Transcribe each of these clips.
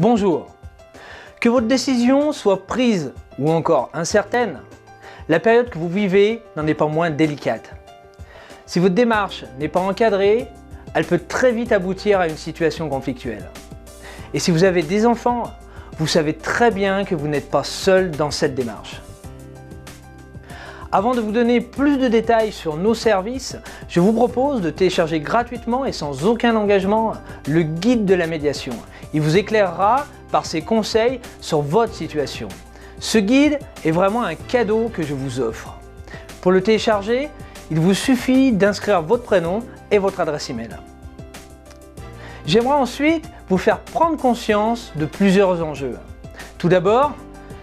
Bonjour. Que votre décision soit prise ou encore incertaine, la période que vous vivez n'en est pas moins délicate. Si votre démarche n'est pas encadrée, elle peut très vite aboutir à une situation conflictuelle. Et si vous avez des enfants, vous savez très bien que vous n'êtes pas seul dans cette démarche. Avant de vous donner plus de détails sur nos services, je vous propose de télécharger gratuitement et sans aucun engagement le guide de la médiation. Il vous éclairera par ses conseils sur votre situation. Ce guide est vraiment un cadeau que je vous offre. Pour le télécharger, il vous suffit d'inscrire votre prénom et votre adresse email. J'aimerais ensuite vous faire prendre conscience de plusieurs enjeux. Tout d'abord,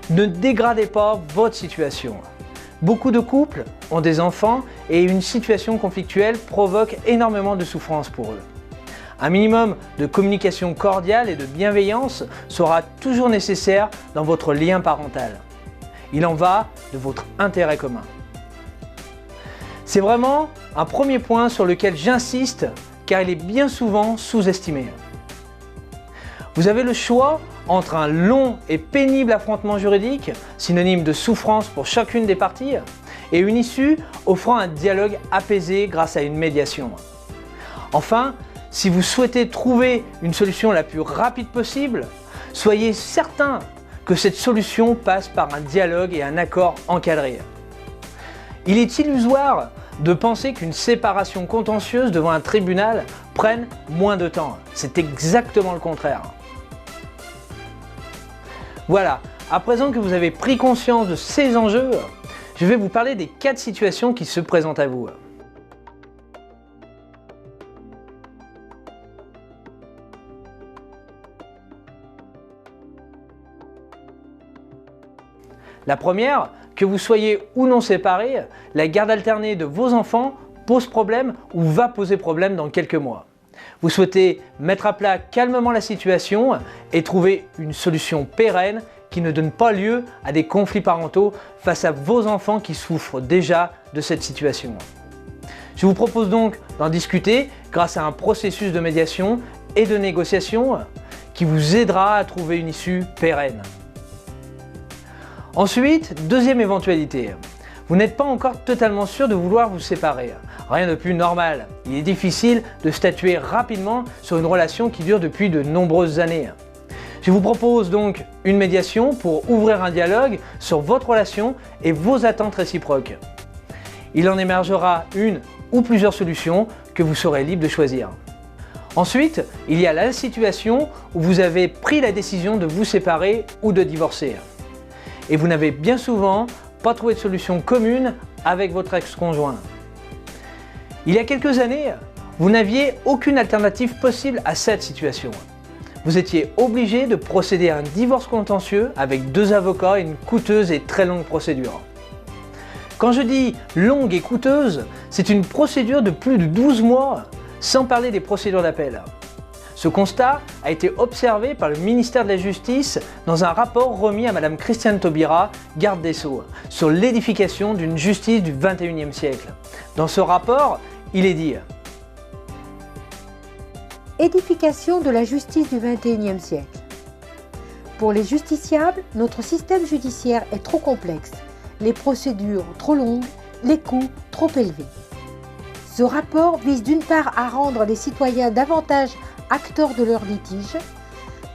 ne dégradez pas votre situation. Beaucoup de couples ont des enfants et une situation conflictuelle provoque énormément de souffrance pour eux. Un minimum de communication cordiale et de bienveillance sera toujours nécessaire dans votre lien parental. Il en va de votre intérêt commun. C'est vraiment un premier point sur lequel j'insiste car il est bien souvent sous-estimé. Vous avez le choix entre un long et pénible affrontement juridique, synonyme de souffrance pour chacune des parties, et une issue offrant un dialogue apaisé grâce à une médiation. Enfin, si vous souhaitez trouver une solution la plus rapide possible, soyez certain que cette solution passe par un dialogue et un accord encadré. Il est illusoire de penser qu'une séparation contentieuse devant un tribunal prenne moins de temps. C'est exactement le contraire. Voilà, à présent que vous avez pris conscience de ces enjeux, je vais vous parler des 4 situations qui se présentent à vous. La première, que vous soyez ou non séparés, la garde alternée de vos enfants pose problème ou va poser problème dans quelques mois. Vous souhaitez mettre à plat calmement la situation et trouver une solution pérenne qui ne donne pas lieu à des conflits parentaux face à vos enfants qui souffrent déjà de cette situation. Je vous propose donc d'en discuter grâce à un processus de médiation et de négociation qui vous aidera à trouver une issue pérenne. Ensuite, deuxième éventualité, vous n'êtes pas encore totalement sûr de vouloir vous séparer. Rien de plus normal. Il est difficile de statuer rapidement sur une relation qui dure depuis de nombreuses années. Je vous propose donc une médiation pour ouvrir un dialogue sur votre relation et vos attentes réciproques. Il en émergera une ou plusieurs solutions que vous serez libre de choisir. Ensuite, il y a la situation où vous avez pris la décision de vous séparer ou de divorcer. Et vous n'avez bien souvent pas trouvé de solution commune avec votre ex-conjoint. Il y a quelques années, vous n'aviez aucune alternative possible à cette situation. Vous étiez obligé de procéder à un divorce contentieux avec 2 avocats et une coûteuse et très longue procédure. Quand je dis longue et coûteuse, c'est une procédure de plus de 12 mois, sans parler des procédures d'appel. Ce constat a été observé par le ministère de la Justice dans un rapport remis à Madame Christiane Taubira, garde des Sceaux, sur l'édification d'une justice du XXIe siècle. Dans ce rapport, il est dit: édification de la justice du XXIe siècle. Pour les justiciables, notre système judiciaire est trop complexe, les procédures trop longues, les coûts trop élevés. Ce rapport vise d'une part à rendre les citoyens davantage acteurs de leurs litiges.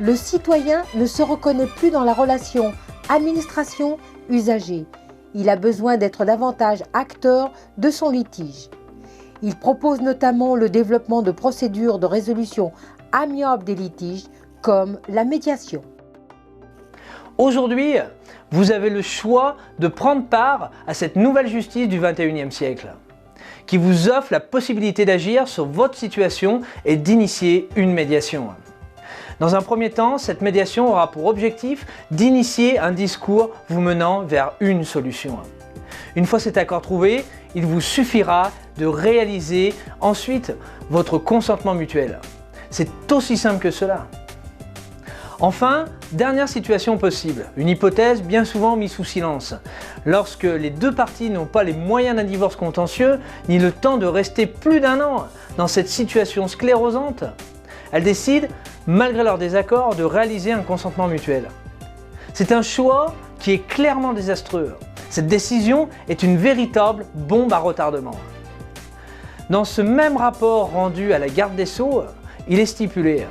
Le citoyen ne se reconnaît plus dans la relation administration-usager. Il a besoin d'être davantage acteur de son litige. Il propose notamment le développement de procédures de résolution amiable des litiges, comme la médiation. Aujourd'hui, vous avez le choix de prendre part à cette nouvelle justice du XXIe siècle, qui vous offre la possibilité d'agir sur votre situation et d'initier une médiation. Dans un premier temps, cette médiation aura pour objectif d'initier un discours vous menant vers une solution. Une fois cet accord trouvé, il vous suffira de réaliser ensuite votre consentement mutuel. C'est aussi simple que cela. Enfin, dernière situation possible, une hypothèse bien souvent mise sous silence. Lorsque les 2 parties n'ont pas les moyens d'un divorce contentieux, ni le temps de rester plus d'1 an dans cette situation sclérosante, elles décident malgré leur désaccord, de réaliser un consentement mutuel. C'est un choix qui est clairement désastreux. Cette décision est une véritable bombe à retardement. Dans ce même rapport rendu à la garde des Sceaux, il est stipulé: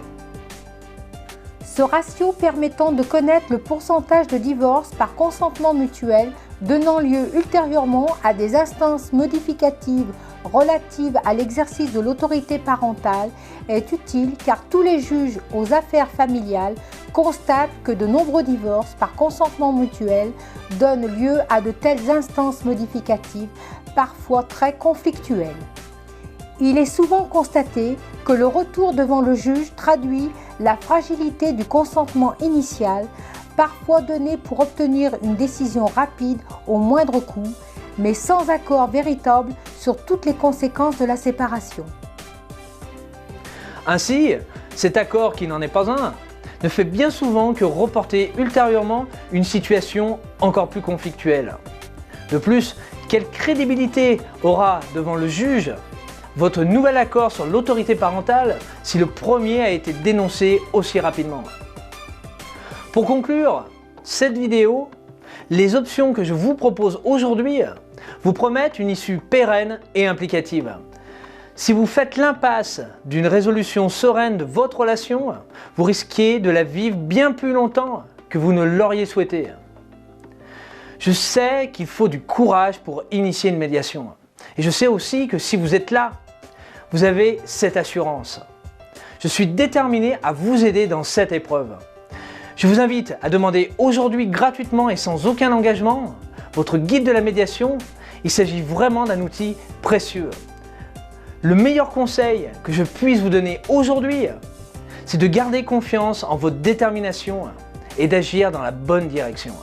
ce ratio permettant de connaître le pourcentage de divorces par consentement mutuel donnant lieu ultérieurement à des instances modificatives relatives à l'exercice de l'autorité parentale est utile car tous les juges aux affaires familiales constatent que de nombreux divorces par consentement mutuel donnent lieu à de telles instances modificatives, parfois très conflictuelles. Il est souvent constaté que le retour devant le juge traduit la fragilité du consentement initial, parfois donné pour obtenir une décision rapide au moindre coût, mais sans accord véritable sur toutes les conséquences de la séparation. Ainsi, cet accord, qui n'en est pas un, ne fait bien souvent que reporter ultérieurement une situation encore plus conflictuelle. De plus, quelle crédibilité aura devant le juge votre nouvel accord sur l'autorité parentale si le premier a été dénoncé aussi rapidement? Pour conclure cette vidéo, les options que je vous propose aujourd'hui vous promettent une issue pérenne et implicative. Si vous faites l'impasse d'une résolution sereine de votre relation, vous risquez de la vivre bien plus longtemps que vous ne l'auriez souhaité. Je sais qu'il faut du courage pour initier une médiation. Et je sais aussi que si vous êtes là, vous avez cette assurance. Je suis déterminé à vous aider dans cette épreuve. Je vous invite à demander aujourd'hui gratuitement et sans aucun engagement votre guide de la médiation. Il s'agit vraiment d'un outil précieux. Le meilleur conseil que je puisse vous donner aujourd'hui, c'est de garder confiance en votre détermination et d'agir dans la bonne direction.